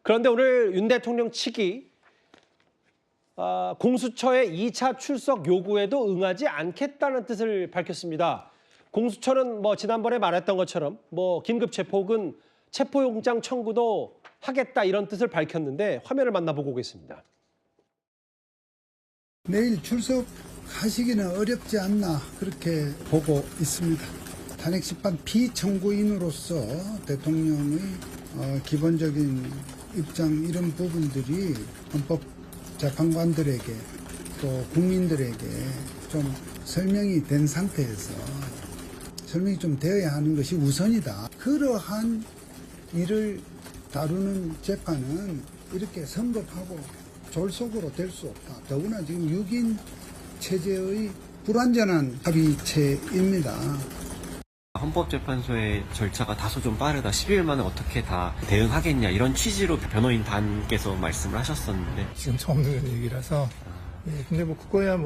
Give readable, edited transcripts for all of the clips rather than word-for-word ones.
그런데 오늘 윤 대통령 측이 공수처의 2차 출석 요구에도 응하지 않겠다는 뜻을 밝혔습니다. 공수처는 지난번에 말했던 것처럼 긴급 체포 혹은 체포영장 청구도 하겠다 이런 뜻을 밝혔는데 화면을 만나보고 오겠습니다. 내일 출석하시기는 어렵지 않나 그렇게 보고 있습니다. 탄핵심판 피청구인으로서 대통령의 기본적인 입장 이런 부분들이 헌법재판관들에게 또 국민들에게 좀 설명이 된 상태에서 설명이 좀 되어야 하는 것이 우선이다. 그러한 일을 다루는 재판은 이렇게 성급하고 졸속으로 될 수 없다. 더구나 지금 6인 체제의 불완전한 합의체입니다. 헌법재판소의 절차가 다소 좀 빠르다. 10일 만에 어떻게 다 대응하겠냐 이런 취지로 변호인 단께서 말씀을 하셨었는데 지금 처음 듣는 얘기라서 근데 그거야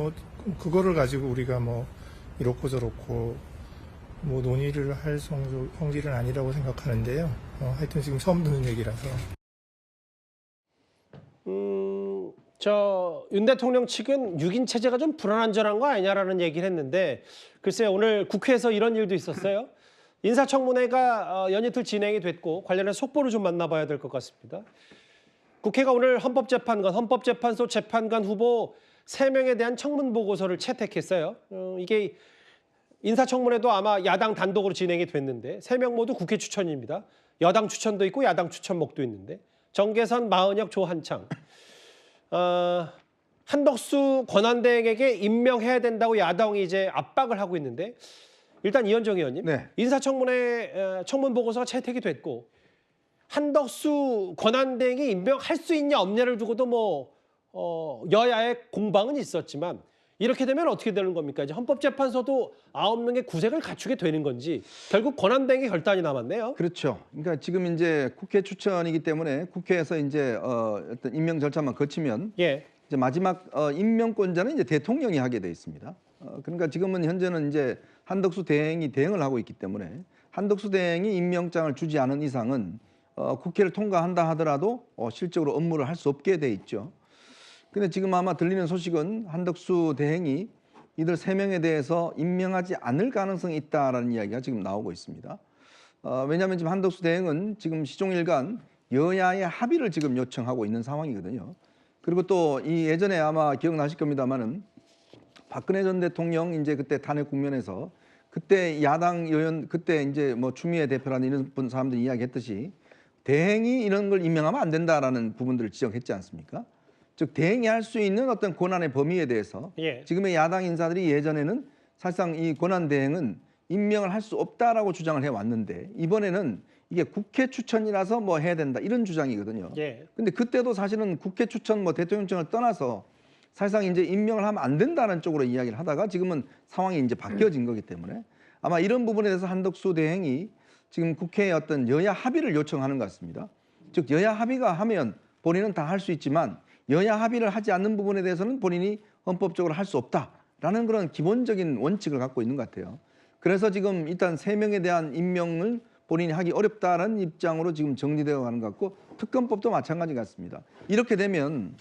그거를 가지고 우리가 이렇고 저렇고 논의를 할 성질은 아니라고 생각하는데요. 하여튼 지금 처음 듣는 얘기라서. 윤 대통령 측은 6인 체제가 좀 불안한전한 거 아니냐라는 얘기를 했는데 글쎄요, 오늘 국회에서 이런 일도 있었어요. 인사청문회가 연이틀 진행이 됐고 관련해서 속보를 좀 만나봐야 될 것 같습니다. 국회가 오늘 헌법재판소 재판관 후보 3명에 대한 청문 보고서를 채택했어요. 이게 인사청문회도 아마 야당 단독으로 진행이 됐는데 3명 모두 국회 추천입니다. 여당 추천도 있고 야당 추천목도 있는데 정계선, 마은혁, 조한창. 한덕수 권한대행에게 임명해야 된다고 야당이 이제 압박을 하고 있는데 일단 이현정 의원님, 네. 인사청문회 청문 보고서가 채택이 됐고 한덕수 권한대행이 임명할 수 있냐 없냐를 두고도 여야의 공방은 있었지만 이렇게 되면 어떻게 되는 겁니까? 이제 헌법재판소도 9명의 구색을 갖추게 되는 건지 결국 권한대행의 결단이 남았네요. 그렇죠. 그러니까 지금 이제 국회 추천이기 때문에 국회에서 이제 어떤 임명 절차만 거치면 예. 이제 마지막 임명권자는 이제 대통령이 하게 돼 있습니다. 그러니까 지금은 현재는 이제 한덕수 대행이 대행을 하고 있기 때문에 한덕수 대행이 임명장을 주지 않은 이상은 국회를 통과한다 하더라도 실적으로 업무를 할 수 없게 돼 있죠. 근데 지금 아마 들리는 소식은 한덕수 대행이 이들 3명에 대해서 임명하지 않을 가능성이 있다라는 이야기가 지금 나오고 있습니다. 왜냐하면 지금 한덕수 대행은 지금 시종일관 여야의 합의를 지금 요청하고 있는 상황이거든요. 그리고 또 이 예전에 아마 기억나실 겁니다만은 박근혜 전 대통령 이제 그때 탄핵 국면에서 그때 야당 의원 그때 이제 추미애 대표라는 이런 사람들이 이야기했듯이 대행이 이런 걸 임명하면 안 된다라는 부분들을 지적했지 않습니까? 즉 대행이 할 수 있는 어떤 권한의 범위에 대해서 지금의 야당 인사들이 예전에는 사실상 이 권한 대행은 임명을 할 수 없다라고 주장을 해왔는데 이번에는 이게 국회 추천이라서 해야 된다 이런 주장이거든요. 근데 그때도 사실은 국회 추천 대통령청을 떠나서 사실상 이제 임명을 하면 안 된다는 쪽으로 이야기를 하다가 지금은 상황이 이제 바뀌어진 거기 때문에 아마 이런 부분에 대해서 한덕수 대행이 지금 국회에 어떤 여야 합의를 요청하는 것 같습니다. 즉 여야 합의가 하면 본인은 다 할 수 있지만 여야 합의를 하지 않는 부분에 대해서는 본인이 헌법적으로 할 수 없다라는 그런 기본적인 원칙을 갖고 있는 것 같아요. 그래서 지금 일단 3명에 대한 임명을 본인이 하기 어렵다는 입장으로 지금 정리되어 가는 것 같고 특검법도 마찬가지 같습니다. 이렇게 되면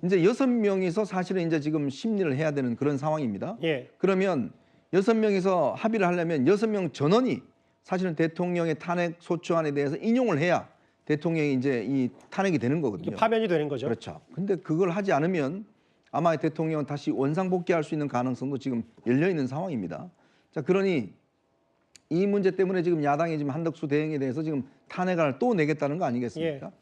이제 6명이서 사실은 이제 지금 심리를 해야 되는 그런 상황입니다. 그러면 6명이서 합의를 하려면 6명 전원이 사실은 대통령의 탄핵 소추안에 대해서 인용을 해야 대통령이 이제 이 탄핵이 되는 거거든요. 파면이 되는 거죠. 그렇죠. 근데 그걸 하지 않으면 아마 대통령은 다시 원상복귀할 수 있는 가능성도 지금 열려 있는 상황입니다. 자, 그러니 이 문제 때문에 지금 야당이 지금 한덕수 대행에 대해서 지금 탄핵안을 또 내겠다는 거 아니겠습니까?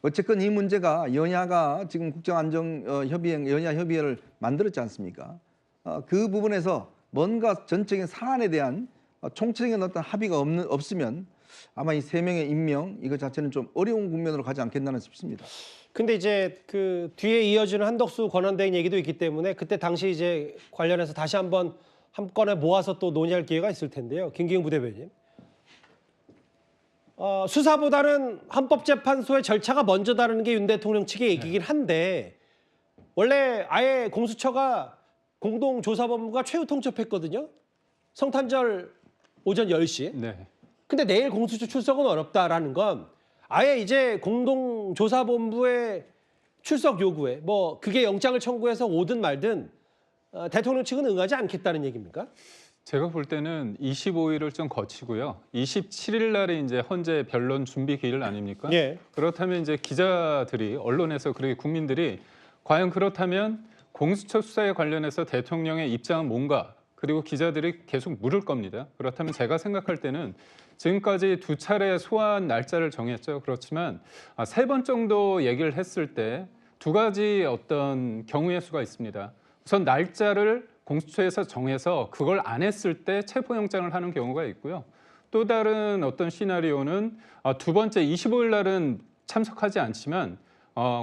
어쨌건 이 문제가 여야가 지금 국정안정협의회 여야 협의회를 만들었지 않습니까? 그 부분에서 뭔가 전적인 사안에 대한 총체적인 어떤 합의가 없으면 아마 이 3명의 임명 이거 자체는 좀 어려운 국면으로 가지 않겠나 싶습니다. 근데 이제 그 뒤에 이어지는 한덕수 권한대행 얘기도 있기 때문에 그때 당시 이제 관련해서 다시 한 건에 모아서 또 논의할 기회가 있을 텐데요. 김기웅 부대변인. 수사보다는 헌법재판소의 절차가 먼저다라는 게 윤 대통령 측의 얘기긴 한데 원래 아예 공수처가 공동조사본부가 최후 통첩했거든요. 성탄절 오전 10시. 근데 내일 공수처 출석은 어렵다라는 건 아예 이제 공동조사본부의 출석 요구에 뭐 그게 영장을 청구해서 오든 말든 대통령 측은 응하지 않겠다는 얘기입니까? 제가 볼 때는 25일을 좀 거치고요. 27일 날에 이제 헌재 변론 준비 기일 아닙니까? 예. 그렇다면 이제 기자들이 언론에서 그리고 국민들이 과연 그렇다면 공수처 수사에 관련해서 대통령의 입장은 뭔가 그리고 기자들이 계속 물을 겁니다. 그렇다면 제가 생각할 때는 지금까지 2차례 소환 날짜를 정했죠. 그렇지만 3번 정도 얘기를 했을 때 2가지 어떤 경우의 수가 있습니다. 우선 날짜를 공수처에서 정해서 그걸 안 했을 때 체포영장을 하는 경우가 있고요. 또 다른 어떤 시나리오는 2번째 25일 날은 참석하지 않지만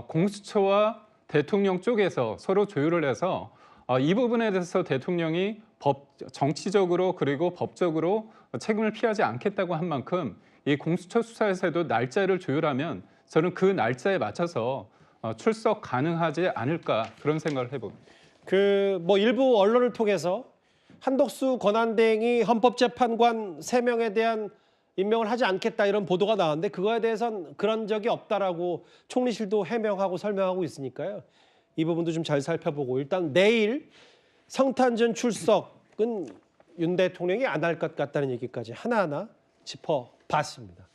공수처와 대통령 쪽에서 서로 조율을 해서 이 부분에 대해서 대통령이 정치적으로 그리고 법적으로 책임을 피하지 않겠다고 한 만큼 이 공수처 수사에서도 날짜를 조율하면 저는 그 날짜에 맞춰서 출석 가능하지 않을까 그런 생각을 해봅니다. 뭐 일부 언론을 통해서 한덕수 권한대행이 헌법재판관 3명에 대한 임명을 하지 않겠다 이런 보도가 나왔는데 그거에 대해서는 그런 적이 없다라고 총리실도 해명하고 설명하고 있으니까요. 이 부분도 좀 잘 살펴보고 일단 내일 성탄절 출석은 윤 대통령이 안 할 것 같다는 얘기까지 하나하나 짚어봤습니다.